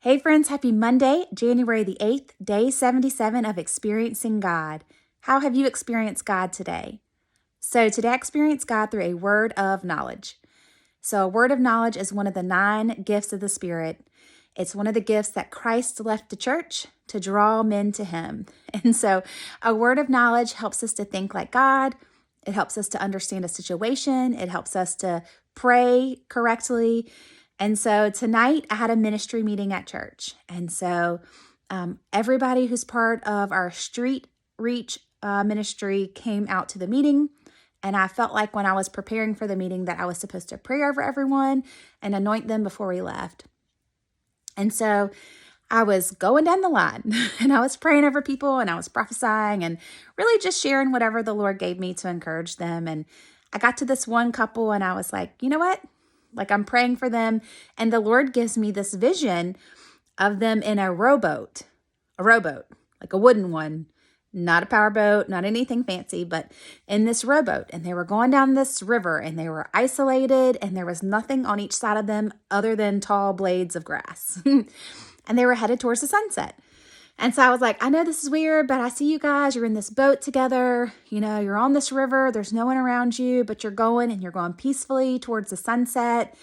Hey friends, happy Monday, January the 8th, day 77 of Experiencing God. How have you experienced God today? So today I experienced God through a word of knowledge. So a word of knowledge is one of the 9 gifts of the Spirit. It's one of the gifts that Christ left the church to draw men to him. And so a word of knowledge helps us to think like God. It helps us to understand a situation. It helps us to pray correctly. And so tonight I had a ministry meeting at church. And so everybody who's part of our Street Reach ministry came out to the meeting. And I felt like when I was preparing for the meeting that I was supposed to pray over everyone and anoint them before we left. And so I was going down the line and I was praying over people and I was prophesying and really just sharing whatever the Lord gave me to encourage them. And I got to this one couple and I was like, you know what? Like I'm praying for them. And the Lord gives me this vision of them in a rowboat, like a wooden one, not a powerboat, not anything fancy, but in this rowboat. And they were going down this river and they were isolated and there was nothing on each side of them other than tall blades of grass. And they were headed towards the sunset. And so I was like, I know this is weird, but I see you guys, you're in this boat together, you're on this river, there's no one around you, but you're going peacefully towards the sunset.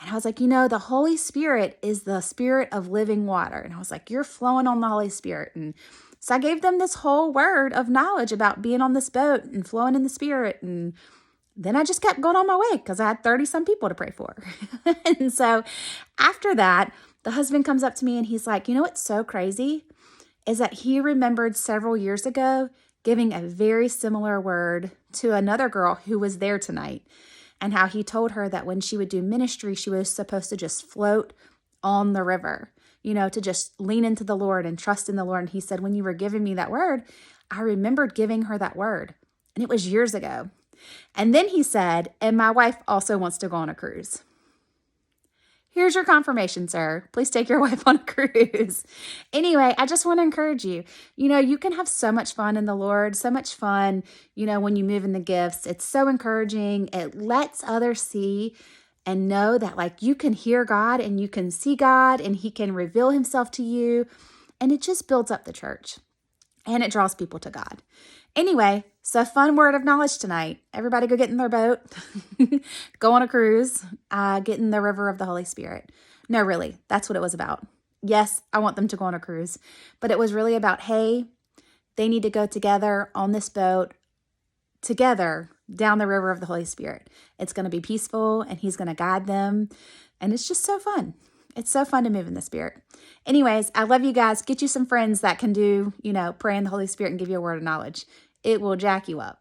And I was like, the Holy Spirit is the spirit of living water. And I was like, you're flowing on the Holy Spirit. And so I gave them this whole word of knowledge about being on this boat and flowing in the Spirit. And then I just kept going on my way because I had 30 some people to pray for. And so after that, the husband comes up to me and he's like, what's so crazy is that he remembered several years ago giving a very similar word to another girl who was there tonight, and how he told her that when she would do ministry, she was supposed to just float on the river, to just lean into the Lord and trust in the Lord. And he said, when you were giving me that word, I remembered giving her that word, and it was years ago. And then he said, and my wife also wants to go on a cruise. Here's your confirmation, sir. Please take your wife on a cruise. Anyway, I just want to encourage you. You can have so much fun in the Lord, so much fun, when you move in the gifts. It's so encouraging. It lets others see and know that you can hear God and you can see God and he can reveal himself to you. And it just builds up the church and it draws people to God. Anyway, so fun word of knowledge tonight. Everybody go get in their boat, go on a cruise, get in the river of the Holy Spirit. No, really, that's what it was about. Yes, I want them to go on a cruise, but it was really about, hey, they need to go together on this boat, together down the river of the Holy Spirit. It's going to be peaceful and he's going to guide them. And it's just so fun. It's so fun to move in the Spirit. Anyways, I love you guys. Get you some friends that can do, pray in the Holy Spirit and give you a word of knowledge. It will jack you up.